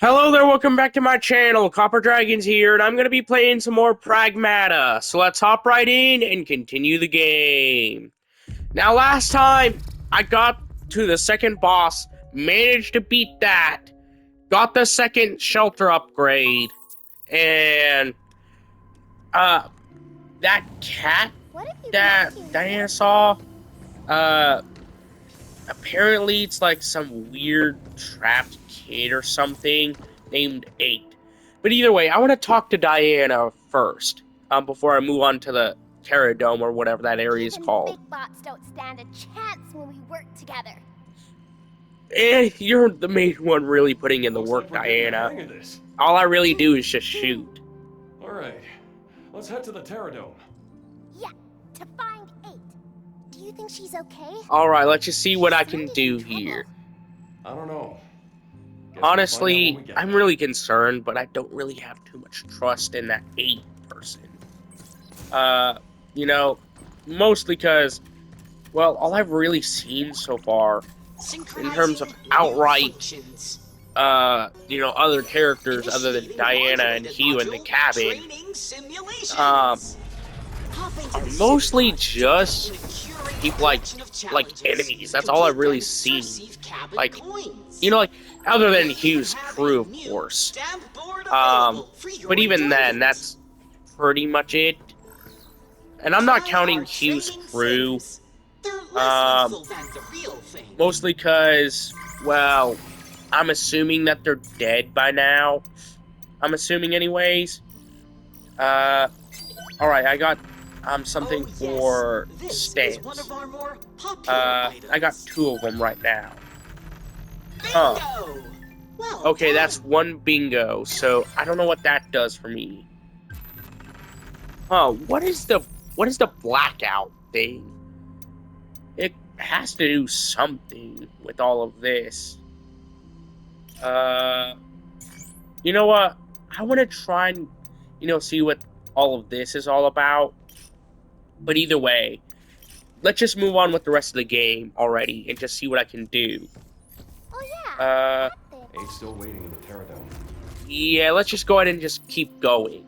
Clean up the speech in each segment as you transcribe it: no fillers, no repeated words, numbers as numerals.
Hello there, welcome back to my channel. Copper Dragons here, and I'm going to be playing some more Pragmata. So let's hop right in and continue the game. Now, last time, I got to the second boss, managed to beat that, got the second shelter upgrade, and, that cat that Diana saw, uh, apparently it's like some weird trapped kid or something named 8. But either way, I want to talk to Diana first, before I move on to the Terra Dome or whatever that area is called. Big bots don't stand a chance when we work together. You're the main one really putting in the work, Diana. All I really do is just shoot. Alright, let's head to the Terra Dome. Yeah, to find 8. Do you think she's okay? Alright, let's just see what I can do here. I don't know. Honestly, I'm really concerned, but I don't really have too much trust in that 8 person. You know, mostly because, well, all I've really seen so far, in terms of outright, other characters other than Diana and Hugh in the cabin, are mostly just people like enemies. That's all I've really seen. Like, other than Hugh's crew, of course. But even then, that's pretty much it. And I'm not counting Hugh's crew. Mostly because, well, I'm assuming that they're dead by now. I'm assuming anyways. Alright, I got something for stamps. I got 2 of them right now. Okay, that's 1 bingo, so I don't know what that does for me. What is the blackout thing? It has to do something with all of this. You know what? I want to try and, see what all of this is all about. But either way, let's just move on with the rest of the game already and just see what I can do. Oh yeah. Eight's still waiting in the Terra Dome. Yeah, let's just go ahead and just keep going.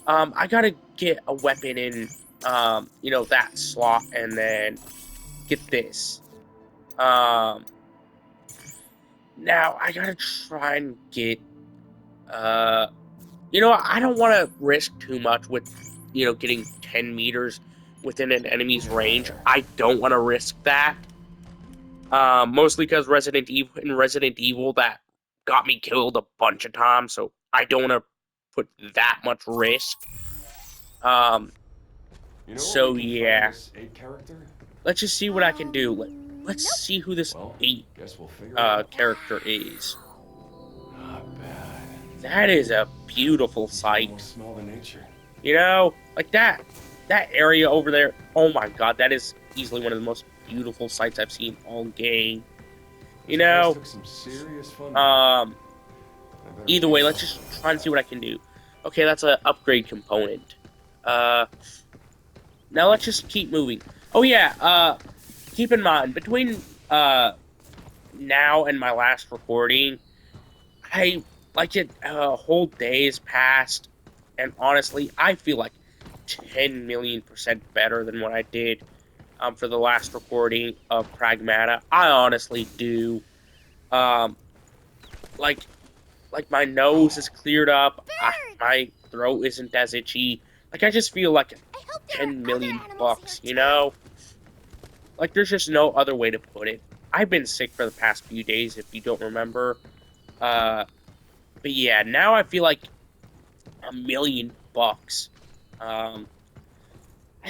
I gotta get a weapon in, that slot, and then get this. Now I gotta try and get, I don't want to risk too much with, getting 10 meters within an enemy's range. I don't want to risk that. Mostly because Resident Evil, that got me killed a bunch of times, so I don't want to put that much risk. So yeah. Let's just see what I can do. Let's see who this 8 character is. Not bad. That is a beautiful sight. Smell the nature. Like that area over there. Oh my god, that is easily one of the most beautiful sights I've seen all game. Took some serious fun. Either way, let's just try and see what I can do. Okay, that's an upgrade component. Now let's just keep moving. Oh yeah, keep in mind, between now and my last recording, a whole day has passed, and honestly, I feel like 10 million% better than what I did for the last recording of Pragmata. I honestly do. Like my nose is cleared up, my throat isn't as itchy. Like, I just feel like 10 million bucks, Like, there's just no other way to put it. I've been sick for the past few days, if you don't remember. But yeah, now I feel like $1 million. I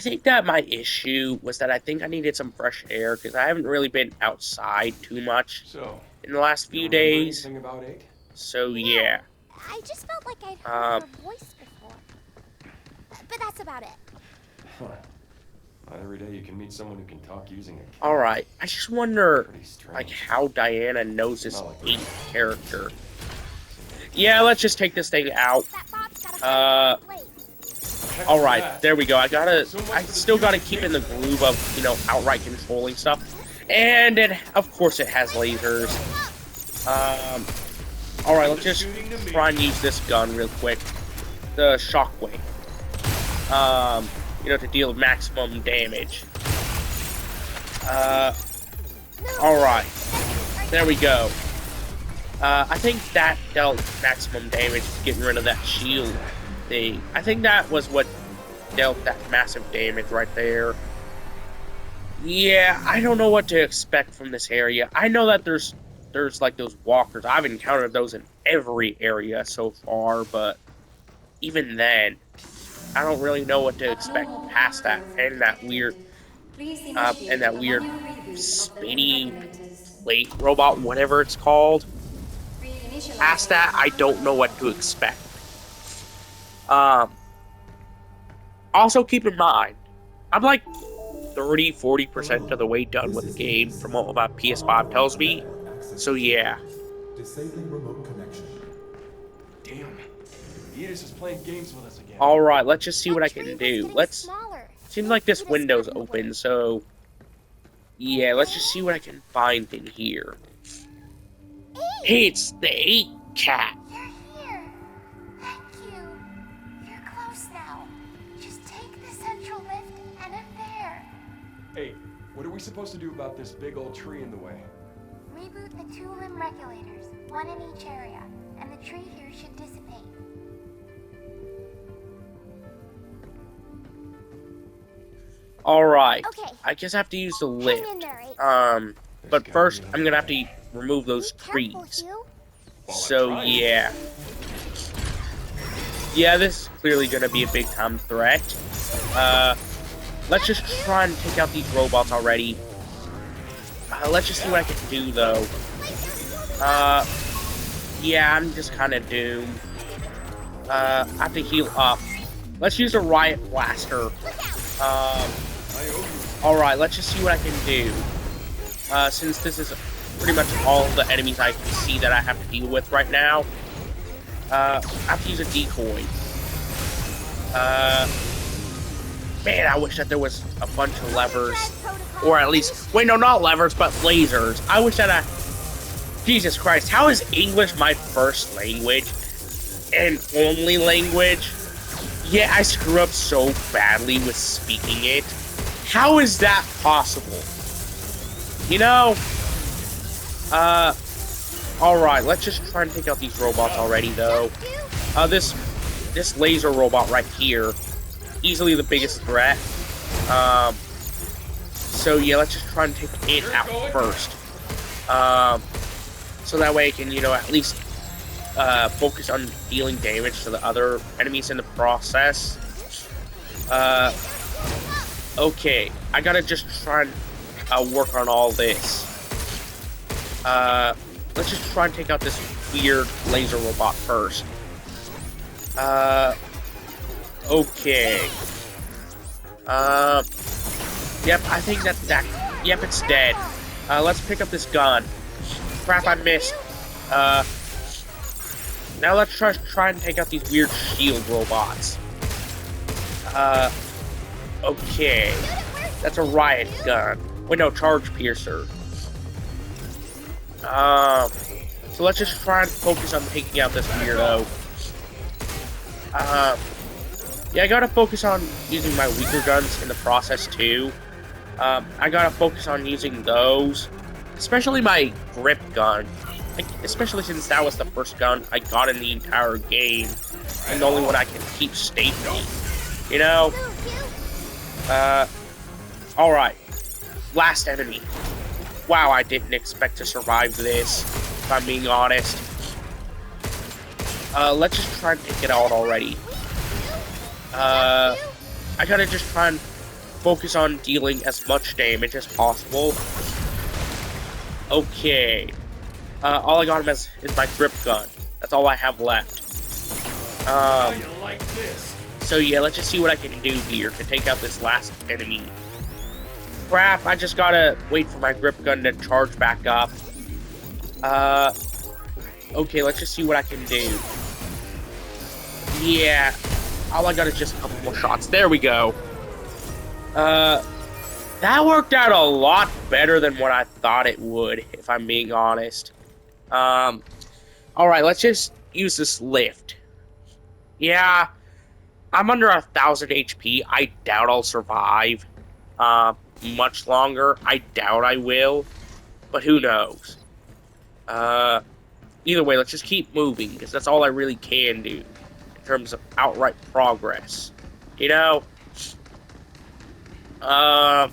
think that my issue was that I think I needed some fresh air, because I haven't really been outside too much in the last few days. About 8? So yeah. I just felt like I'd heard her voice before. But that's about it. Huh. Not every day you can meet someone who can talk using it. Alright, I just wonder, like, how Diana knows this 8 character. Yeah, let's just take this thing out. Alright, there we go. I still gotta keep in the groove of, outright controlling stuff. And of course it has lasers. Alright, let's just try and use this gun real quick. The shockwave. You know, to deal maximum damage. Alright. There we go. I think that dealt maximum damage, getting rid of that shield thing. I think that was what dealt that massive damage right there. Yeah, I don't know what to expect from this area. I know that there's like those walkers. I've encountered those in every area so far, but even then, I don't really know what to expect past that and that weird spinny plate robot, whatever it's called. Past that, I don't know what to expect. Also keep in mind, I'm like 30-40% of the way done with the game from what my PS5 tells me. So yeah. Disabling remote connection. Damn. Edis is playing games with us again. Alright, let's just see what I That tree can was do. getting Let's... smaller. Seems like this Edis window's got in the open, way. so... Yeah, let's just see what I can find in here. Hey, it's the 8 cat. You're here. Thank you. You're close now. Just take the central lift and I'm there. Hey, what are we supposed to do about this big old tree in the way? Reboot the 2 limb regulators, one in each area, and the tree here should dissipate. Alright. Okay. I guess I have to use the Hang in lift. there, Ace. But first, I'm gonna have to remove those Be careful, trees. Hugh. So, yeah. Yeah, this is clearly gonna be a big time threat. Let's just try and take out these robots already. Let's just see what I can do, though. Yeah, I'm just kind of doomed. I have to heal up. Let's use a riot blaster. Alright, let's just see what I can do. Since this is pretty much all the enemies I can see that I have to deal with right now. I have to use a decoy. Man, I wish that there was a bunch of levers. Or at least, wait, no, not levers, but lasers. I wish that Jesus Christ, how is English my first language? And only language? Yeah, I screw up so badly with speaking it. How is that possible? You know? Alright, let's just try and take out these robots already, though. This laser robot right here, easily the biggest threat. So yeah, let's just try and take it out first. So that way I can, you know, at least focus on dealing damage to the other enemies in the process. Okay, I gotta just try and work on all this. Let's just try and take out this weird laser robot first. Okay. Yep, I think yep, it's dead. Let's pick up this gun. Crap, I missed. Now let's try and take out these weird shield robots. Okay. That's a riot gun. Wait, no, charge piercer. So let's just try and focus on taking out this weirdo. Yeah, I gotta focus on using my weaker guns in the process, too. I gotta focus on using those. Especially my grip gun. Like, especially since that was the first gun I got in the entire game. And the only one I can keep safely. You know? Alright. Last enemy. Wow, I didn't expect to survive this, if I'm being honest. Let's just try and take it out already. I gotta just try and focus on dealing as much damage as possible. Okay. All I got him is my grip gun. That's all I have left. So yeah, let's just see what I can do here to take out this last enemy. Crap, I just gotta wait for my grip gun to charge back up. Okay, let's just see what I can do. Yeah, all I got is just a couple more shots. There we go. That worked out a lot better than what I thought it would, if I'm being honest. Alright, let's just use this lift. Yeah, I'm under 1,000 HP. I doubt I'll survive much longer. I doubt I will, but who knows? Either way, let's just keep moving, because that's all I really can do in terms of outright progress. You know? Now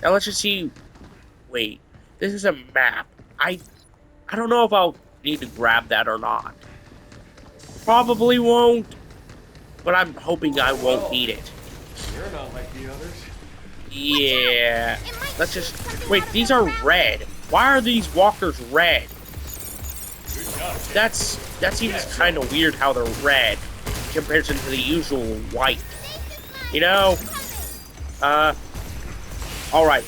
let's just see. Wait, this is a map. I don't know if I'll need to grab that or not. Probably won't, but I'm hoping I won't need it. You're not like the others. Yeah. Let's just... Wait, these are red. Why are these walkers red? That seems kind of weird how they're red in comparison to the usual white. You know? Alright.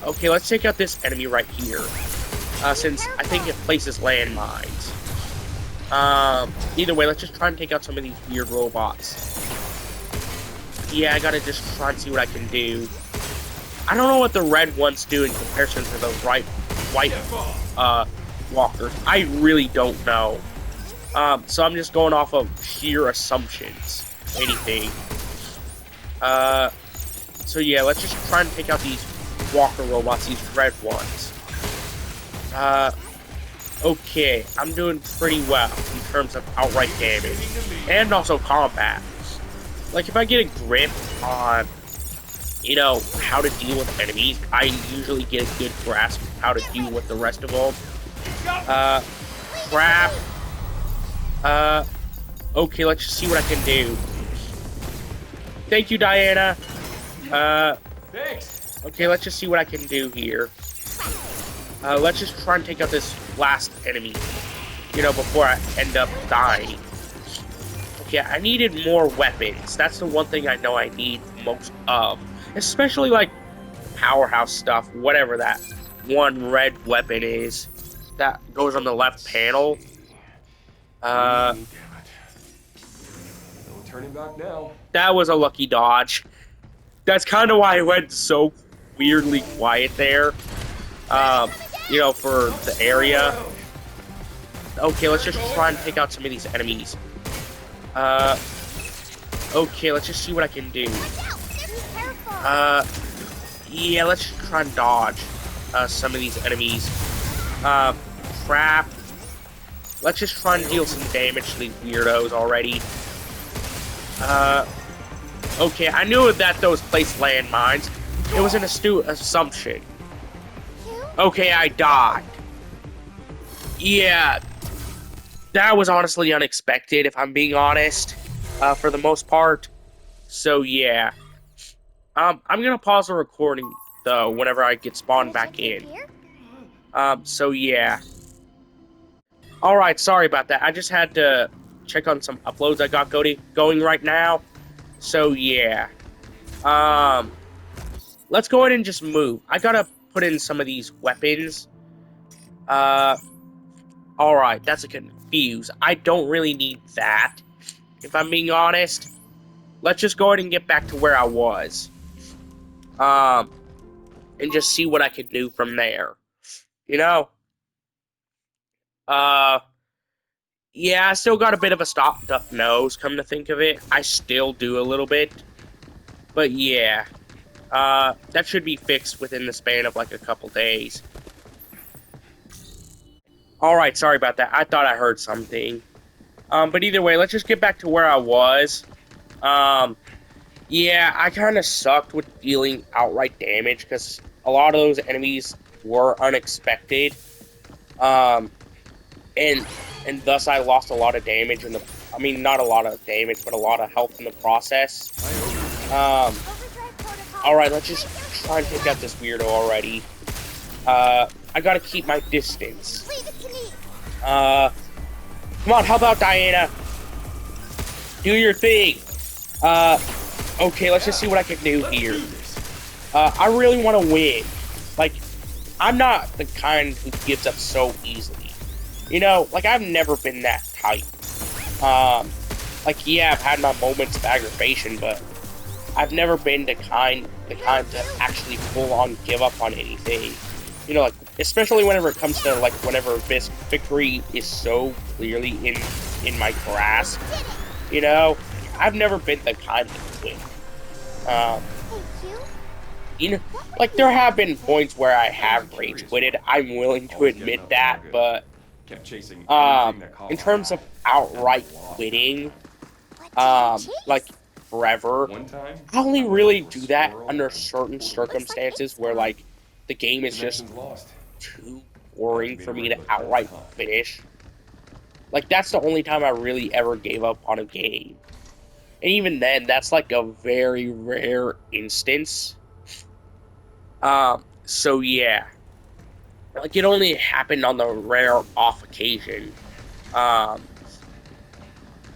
Okay, let's take out this enemy right here. Since I think it places landmines. Either way, let's just try and take out some of these weird robots. Yeah, I gotta just try and see what I can do. I don't know what the red ones do in comparison to the white walkers. I really don't know. So I'm just going off of sheer assumptions. Anything. So yeah, let's just try and take out these walker robots, these red ones. Okay, I'm doing pretty well in terms of outright damage. And also combat. Like, if I get a grip on, you know, how to deal with enemies, I usually get a good grasp of how to deal with the rest of them. Crap. Okay, let's just see what I can do. Thank you, Diana. Thanks. Okay, let's just see what I can do here. Let's just try and take out this last enemy, you know, before I end up dying. Okay, I needed more weapons. That's the one thing I know I need most of. Especially, like, powerhouse stuff, whatever that one red weapon is. That goes on the left panel. Damn it. No turning back now. That was a lucky dodge. That's kind of why I went so weirdly quiet there. You know, for the area. Okay, let's just try and take out some of these enemies. Okay, let's just see what I can do. Yeah, let's just try and dodge some of these enemies. Crap. Let's just try and deal some damage to these weirdos already. Okay, I knew that those placed landmines. It was an astute assumption. Okay, I died. Yeah. That was honestly unexpected, if I'm being honest. For the most part. So, yeah. I'm gonna pause the recording, though, whenever I get spawned back in. So, yeah. Alright, sorry about that. I just had to check on some uploads I got going right now. So, yeah. Let's go ahead and just move. I gotta put in some of these weapons. Alright, that's a confuse. I don't really need that, if I'm being honest. Let's just go ahead and get back to where I was. And just see what I can do from there. You know? Yeah, I still got a bit of a stopped up nose, come to think of it. I still do a little bit. But yeah. That should be fixed within the span of like a couple days. Alright, sorry about that. I thought I heard something. But either way, let's just get back to where I was. Yeah, I kind of sucked with dealing outright damage, because a lot of those enemies were unexpected. And thus I lost a lot of damage in the... I mean, not a lot of damage, but a lot of health in the process. Alright, let's just try and take out this weirdo already. I gotta keep my distance. Come on, how about Diana? Do your thing. Okay, let's just see what I can do here. I really want to win. Like, I'm not the kind who gives up so easily. You know, like, I've never been that type. Like, yeah, I've had my moments of aggravation, but I've never been the kind to actually full-on give up on anything. You know, like, especially whenever it comes to like whenever this victory is so clearly in my grasp. You know, I've never been the kind to quit. Thank you. You know, like there have been points where I have rage quitted. I'm willing to admit that, but Kept chasing anything that caught in my terms of eye. outright Never lost quitting, What did you like chase? forever, One time, I only I went really for a do that squirrel under and certain pulled it. circumstances it's where gone. like the game is just Connection's lost. too Have to boring be for a me to regular pilot outright to hunt. finish. Like that's the only time I really ever gave up on a game. And even then, that's like a very rare instance. So yeah. Like it only happened on the rare off occasion. Um,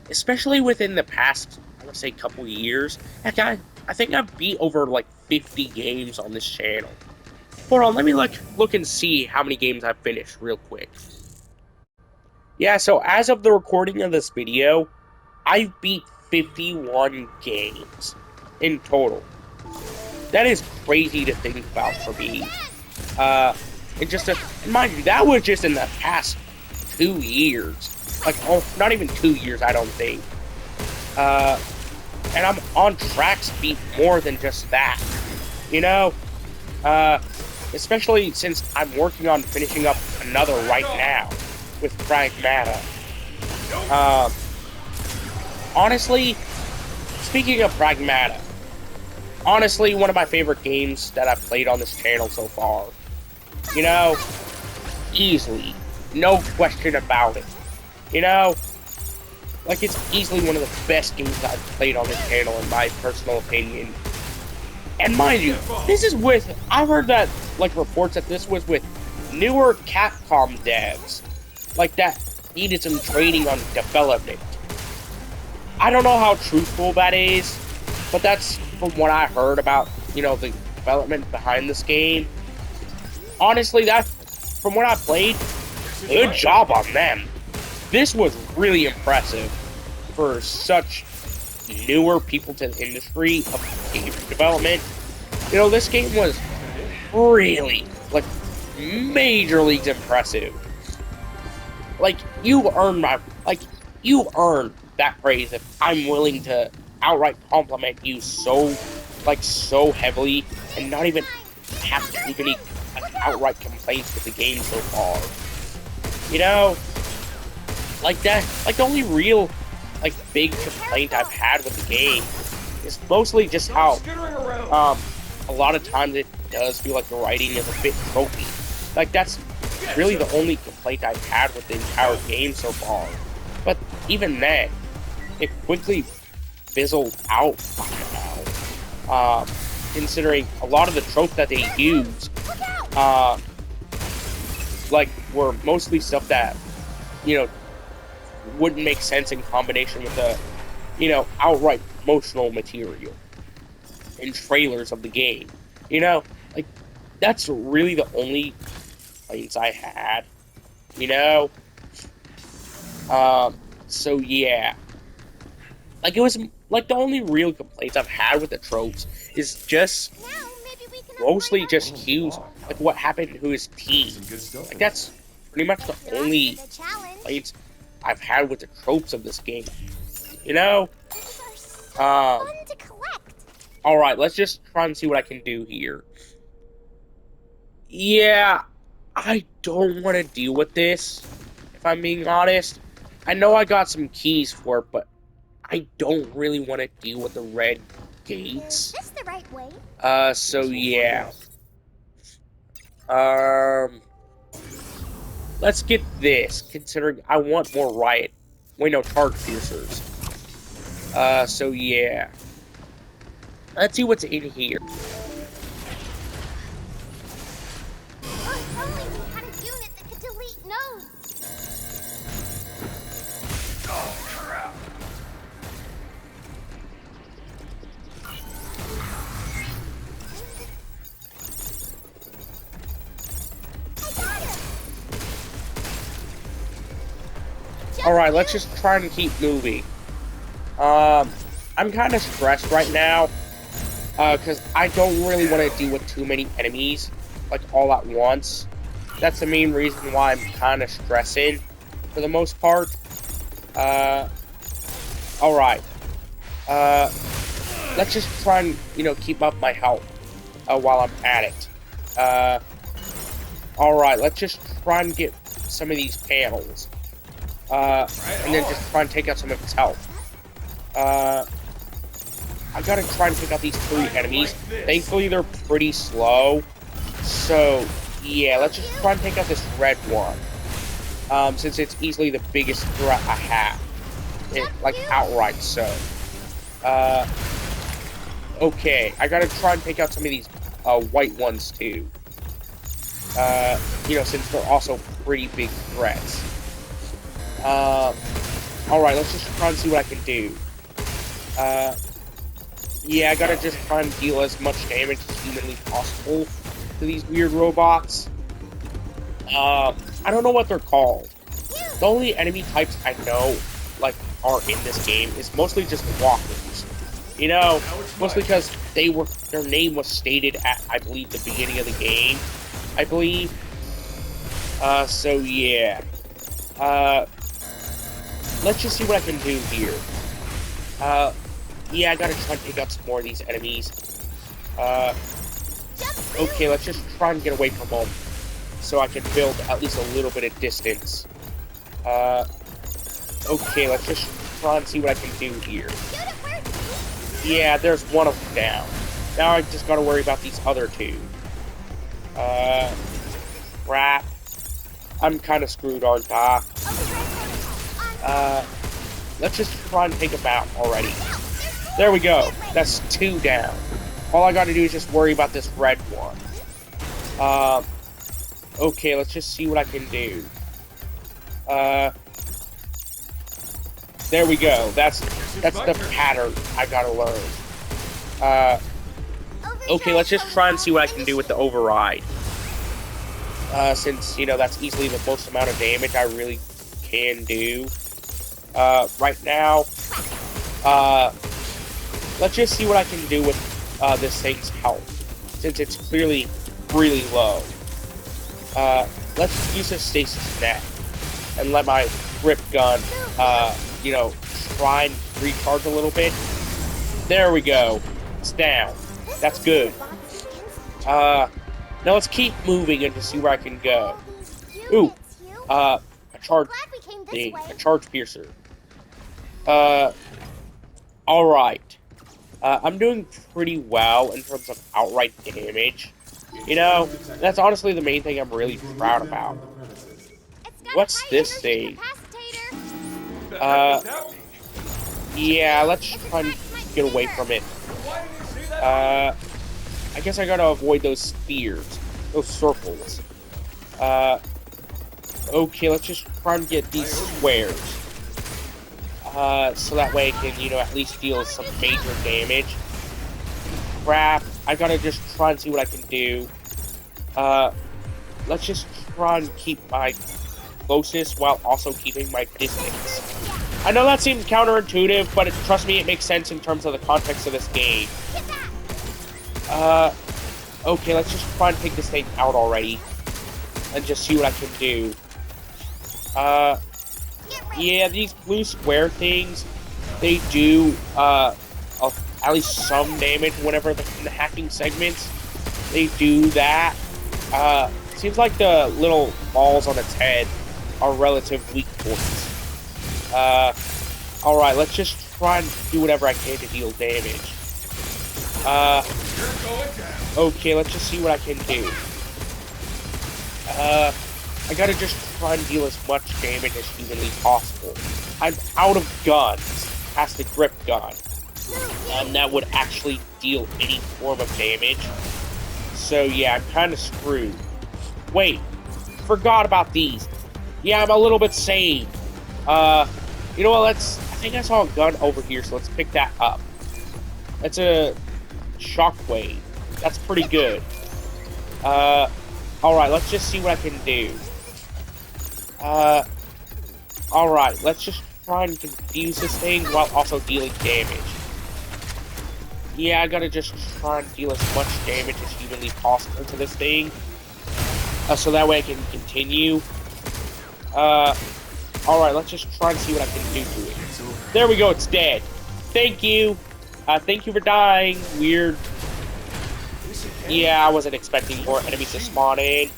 Especially within the past, I would say, couple years. Heck, I think I've beat over like 50 games on this channel. Hold on, let me look and see how many games I've finished real quick. Yeah, so as of the recording of this video, I've beat 51 games in total. That is crazy to think about for me. And just to, and mind you, that was just in the past 2 years. Like, oh, not even 2 years, I don't think. And I'm on track to beat more than just that. You know? Especially since I'm working on finishing up another right now with PRAGMATA. Honestly, speaking of PRAGMATA, honestly, one of my favorite games that I've played on this channel so far. You know? Easily. No question about it. You know? Like, it's easily one of the best games I've played on this channel, in my personal opinion. And mind you, this is with, I've heard that, like, reports that this was with newer Capcom devs. Like, that needed some training on development. I don't know how truthful that is, but that's from what I heard about, you know, the development behind this game. Honestly, that, from what I played, good job on them. This was really impressive for such newer people to the industry of game development. You know, this game was really, like, major leagues impressive. Like, you earned that praise if I'm willing to outright compliment you so, like, so heavily and not even have too many, like, outright complaints with the game so far. You know? Like that, like the only real, like, big complaint I've had with the game is mostly just how, a lot of times it does feel like the writing is a bit tropey. Like, that's really the only complaint I've had with the entire game so far. But even then, it quickly fizzled out by now. Considering a lot of the tropes that they use, like, were mostly stuff that, you know, wouldn't make sense in combination with the, you know, outright promotional material and trailers of the game. You know, like, that's really the only complaints I had, you know? So yeah. Like, it was, like, the only real complaints I've had with the tropes is just Now maybe we can mostly upgrade just Q's, like, what happened to his team. Some good stuff Like, in that's pretty much the our only the challenge. complaints I've had with the tropes of this game. You know? These are so Um, fun to collect. Alright, let's just try and see what I can do here. Yeah, I don't want to deal with this, if I'm being honest. I know I got some keys for it, but I don't really want to deal with the red Is gates. this the right way? So Guess we'll yeah. find out. Let's get this, considering I want more riot. Wait, no, charge piercers. So yeah. Let's see what's in here. Oh, if only we had a unit that could delete nodes. Oh, crap. Alright, let's just try and keep moving. I'm kind of stressed right now, because I don't really want to deal with too many enemies, like, all at once. That's the main reason why I'm kind of stressing for the most part. Alright. Let's just try and, keep up my health while I'm at it. Alright, let's just try and get some of these panels. And then just try and take out some of his health. I gotta try and take out these 3 enemies. Thankfully, they're pretty slow. So, yeah, let's just try and take out this red one. Since it's easily the biggest threat I have. Outright so. Okay, I gotta try and take out some of these white ones too. Since they're also pretty big threats. Alright, let's just try and see what I can do. Yeah, I gotta just try and deal as much damage as humanly possible to these weird robots. I don't know what they're called. The only enemy types I know, are in this game is mostly just walkers. Mostly because their name was stated at, I believe, the beginning of the game. I believe. So yeah. Let's just see what I can do here. Yeah, I gotta try and pick up some more of these enemies. Okay, let's just try and get away from them, so I can build at least a little bit of distance. Okay, let's just try and see what I can do here. Yeah, there's one of them down. Now I just gotta worry about these other 2. Crap. I'm kind of screwed, aren't I? Let's just try and take them out already. There we go. That's 2 down. All I gotta do is just worry about this red one. Okay, let's just see what I can do. There we go. That's the pattern I gotta learn. Okay, let's just try and see what I can do with the override. Since, that's easily the most amount of damage I really can do. Right now, let's just see what I can do with this thing's health, since it's clearly really low. Let's use a stasis net and let my grip gun, try and recharge a little bit. There we go. It's down. That's good. Now let's keep moving and to see where I can go. Ooh, a charge thing, a charge piercer. Alright. I'm doing pretty well in terms of outright damage. That's honestly the main thing I'm really proud about. What's this thing? Yeah, let's try and get away from it. I guess I gotta avoid those spheres, those circles. Okay, let's just try and get these squares. So that way I can, at least deal some major damage. Crap, I gotta just try and see what I can do. Let's just try and keep my closeness while also keeping my distance. I know that seems counterintuitive, but trust me, it makes sense in terms of the context of this game. Okay, let's just try and take this thing out already. And just see what I can do. Yeah, these blue square things, they do, at least some damage whenever in the hacking segments. They do that. Seems like the little balls on its head are relative weak points. Alright, let's just try and do whatever I can to deal damage. Okay, let's just see what I can do. I gotta just try and deal as much damage as humanly possible. I'm out of guns, past the grip gun. That would actually deal any form of damage. So yeah, I'm kind of screwed. Wait, forgot about these. Yeah, I'm a little bit saved. You know what, I think I saw a gun over here, so let's pick that up. That's a shockwave. That's pretty good. Alright, let's just see what I can do. Alright, let's just try and confuse this thing while also dealing damage. Yeah, I gotta just try and deal as much damage as humanly possible to this thing. so that way I can continue. Alright, let's just try and see what I can do to it. There we go, it's dead. Thank you. Thank you for dying. Weird. Yeah, I wasn't expecting more enemies to spawn in.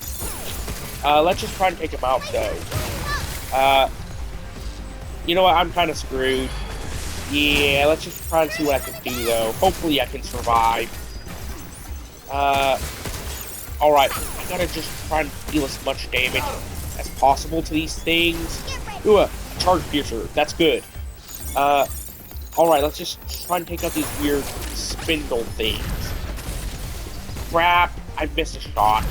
Let's just try and take him out, though. You know what? I'm kind of screwed. Yeah, let's just try and see what I can do, though. Hopefully I can survive. Alright. I gotta just try and deal as much damage as possible to these things. Ooh, a charge piercer. That's good. Alright, let's just try and take out these weird spindle things. Crap. I missed a shot.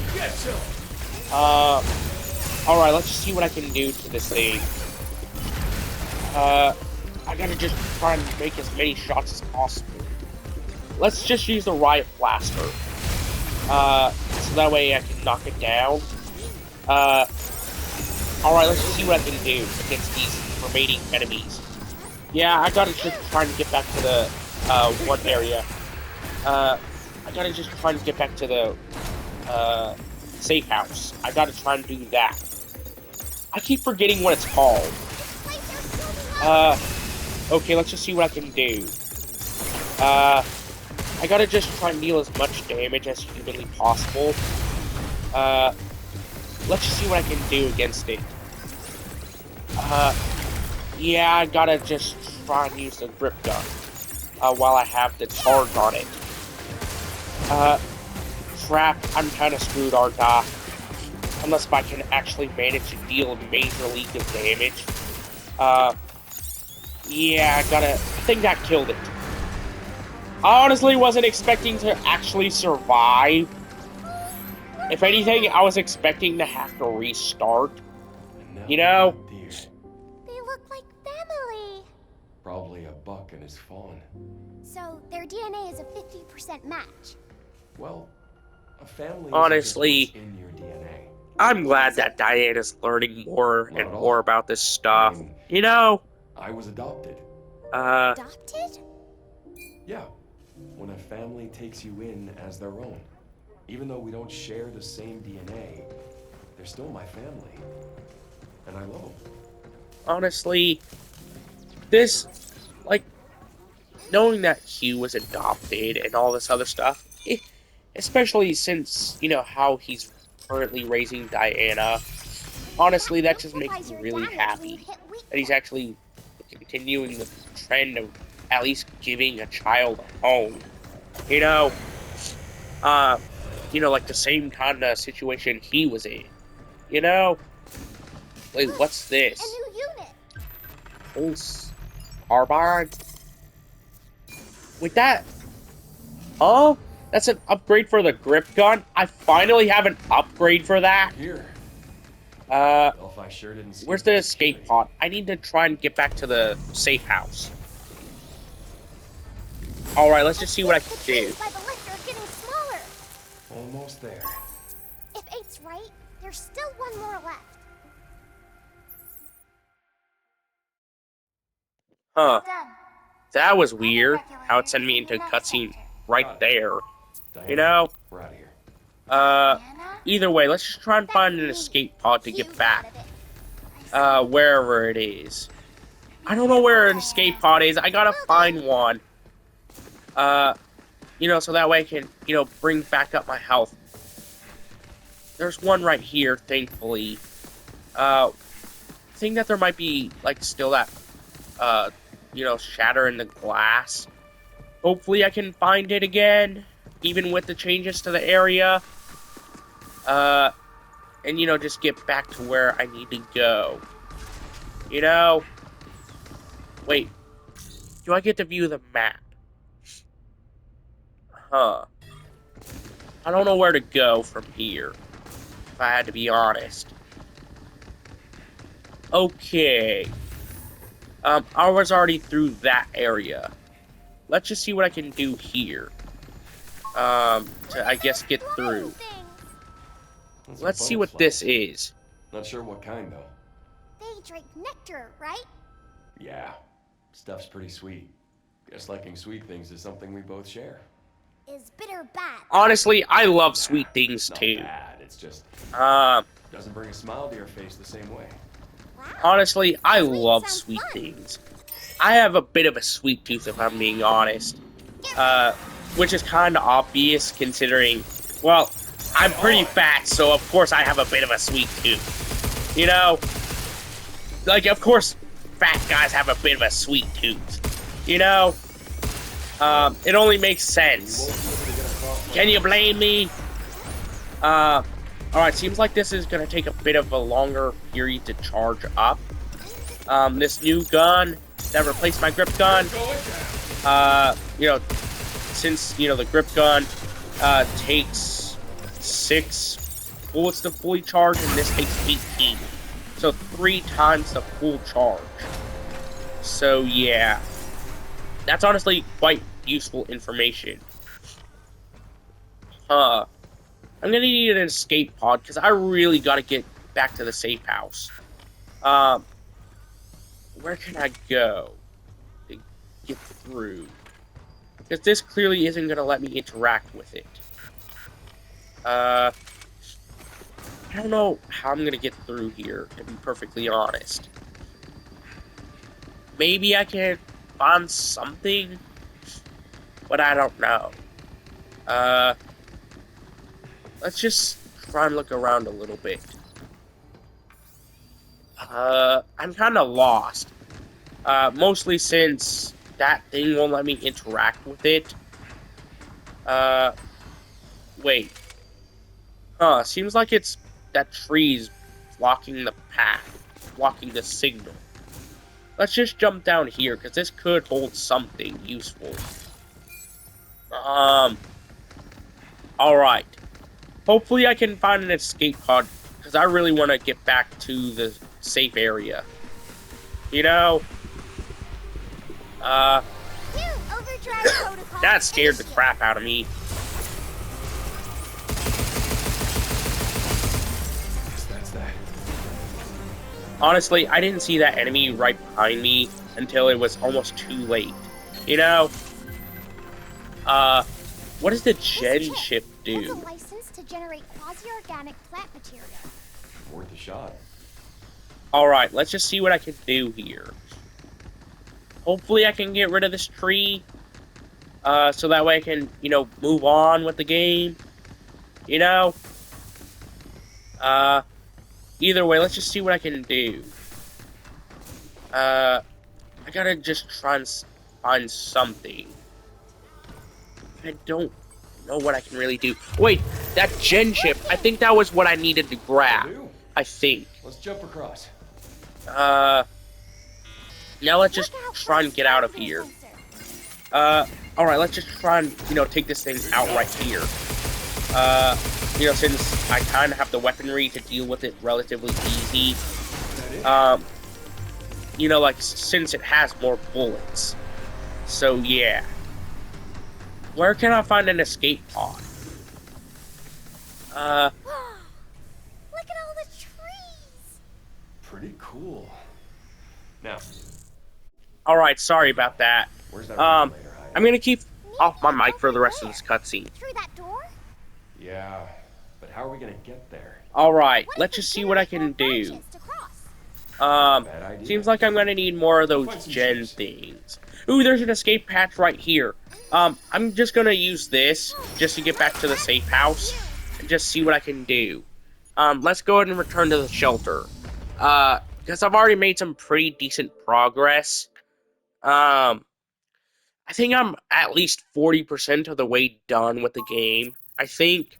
Alright, let's just see what I can do to this thing. I gotta just try and make as many shots as possible. Let's just use the riot blaster. So that way I can knock it down. Alright, let's just see what I can do against these remaining enemies. Yeah, I gotta just try and get back to the, one area. I gotta just try and get back to the, safe house. I gotta try and do that. I keep forgetting what it's called. Okay, let's just see what I can do. I gotta just try and deal as much damage as humanly possible. Let's just see what I can do against it. Yeah, I gotta just try and use the grip gun, while I have the charge on it. Crap, I'm kinda screwed, aren't I? Unless I can actually manage to deal a major league of damage. Yeah, I think that killed it. I honestly wasn't expecting to actually survive. If anything, I was expecting to have to restart. You know? They look like family. Probably a buck and his fawn. So their DNA is a 50% match. Well, a family Honestly, isn't just what's in your DNA. I'm glad that Diana's learning more Not and at all. more about this stuff. I mean, You know? I was adopted. Adopted? Yeah, when a family takes you in as their own. Even though we don't share the same DNA, they're still my family. And I love them. Honestly, this, like, knowing that Hugh was adopted and all this other stuff, especially since, you know, how he's currently raising Diana, honestly, that just makes me really happy that he's actually continuing the trend of at least giving a child a home. You know, like the same kind of situation he was in. You know? Wait, what's this? A new unit. Pulse carbine? With that? Oh, that's an upgrade for the grip gun? I finally have an upgrade for that? Here. I sure didn't see Where's the escape pod? I need to try and get back to the safe house. Alright, let's just see what I can do. By the lift are getting smaller. Almost there. If 8's right, there's still one more left. Huh. Done. That was weird, how it sent me into a cutscene right there. Diana, You know? we're out of here. Diana? Either way, let's just try and find an escape pod to get back. Wherever it is. I don't know where an escape pod is. I gotta find one. So that way I can, bring back up my health. There's one right here, thankfully. Think that there might be, still that, shatter in the glass. Hopefully I can find it again, even with the changes to the area. And, just get back to where I need to go. Wait. Do I get to view the map? Huh. I don't know where to go from here, if I had to be honest. Okay. I was already through that area. Let's just see what I can do here. To, I guess, get through. That's a Let's see butterfly. what this is. Not sure what kind, though. They drink nectar, right? Yeah, stuff's pretty sweet. Guess liking sweet things is something we both share. Is bitter bad? Honestly, I love sweet things Not too. bad. It's just Uh, doesn't bring a smile to your face the same way. Wow. honestly, I Sweet love sounds sweet fun. things. I have a bit of a sweet tooth, if I'm being honest. Which is kind of obvious considering, well, I'm pretty fat, so of course I have a bit of a sweet tooth. You know? Like, of course, fat guys have a bit of a sweet tooth. You know? It only makes sense. Can you blame me? Alright, seems like this is gonna take a bit of a longer period to charge up. This new gun that replaced my grip gun, you know, since, you know, the grip gun, takes 6 bullets to fully charge, and this takes 18. So 3 times the full charge. So, yeah. That's honestly quite useful information. I'm gonna need an escape pod, because I really gotta get back to the safe house. Where can I go to get through? Because this clearly isn't gonna let me interact with it. I don't know how I'm gonna get through here, to be perfectly honest. Maybe I can find something, but I don't know. Let's just try and look around a little bit. I'm kind of lost. Mostly since that thing won't let me interact with it. Wait. Huh, seems like it's that tree's blocking the path, blocking the signal. Let's just jump down here, because this could hold something useful. Alright. Hopefully I can find an escape pod, because I really want to get back to the safe area. You know? Overdrive protocol. That scared the crap out of me. That's that. Honestly, I didn't see that enemy right behind me until it was almost too late. You know? What does the gen chip It's do? a license to generate quasi-organic plant material. Worth a shot. Alright, let's just see what I can do here. Hopefully I can get rid of this tree. So that way I can, you know, move on with the game. You know? Either way, let's just see what I can do. I gotta just try and find something. I don't know what I can really do. Wait, that gen chip, I think that was what I needed to grab. I think. Let's jump across. Now let's just try and get out of here. Alright, let's just try and, you know, take this thing out right here. You know, since I kind of have the weaponry to deal with it relatively easy. You know, like, since it has more bullets. So, yeah. Where can I find an escape pod? Look at all the trees. Pretty cool. Now, Alright, sorry about that. where's that regulator hiding? I'm gonna keep off my mic for the rest of this cutscene. Through that door? Yeah, but how are we gonna get there? Alright, What let's if we just see what I generate can more do. branches to cross? Bad idea. Seems like I'm gonna need more of those Find some gen chips. things. Ooh, there's an escape hatch right here. I'm just gonna use this just to get back to the safe house and just see what I can do. Let's go ahead and return to the shelter. Because I've already made some pretty decent progress. I think I'm at least 40% of the way done with the game. I think.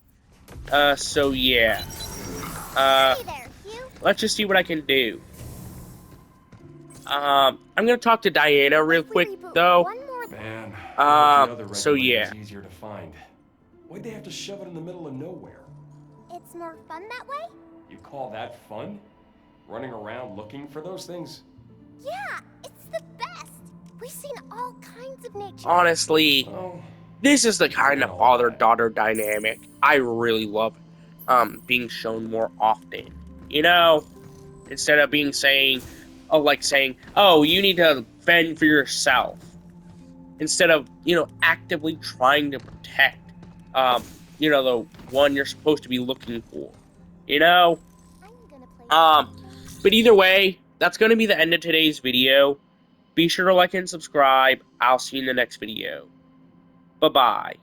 So yeah. Hey there, Hugh. Let's just see what I can do. I'm gonna talk to Diana real If we quick, reboot though. one more Man, I hope the other So regulator's yeah. easier to find. Why'd they have to shove it in the middle of nowhere? It's more fun that way? You call that fun? Running around looking for those things? Yeah, it's the best. We've seen all kinds of nature. Honestly, Oh, this is the kind of father-daughter dynamic I really love, being shown more often. You know? Instead of being saying, oh, you need to fend for yourself. Instead of, you know, actively trying to protect You know, the one you're supposed to be looking for. You know? I'm gonna play. But either way, that's going to be the end of today's video. Be sure to like and subscribe. I'll see you in the next video. Bye-bye.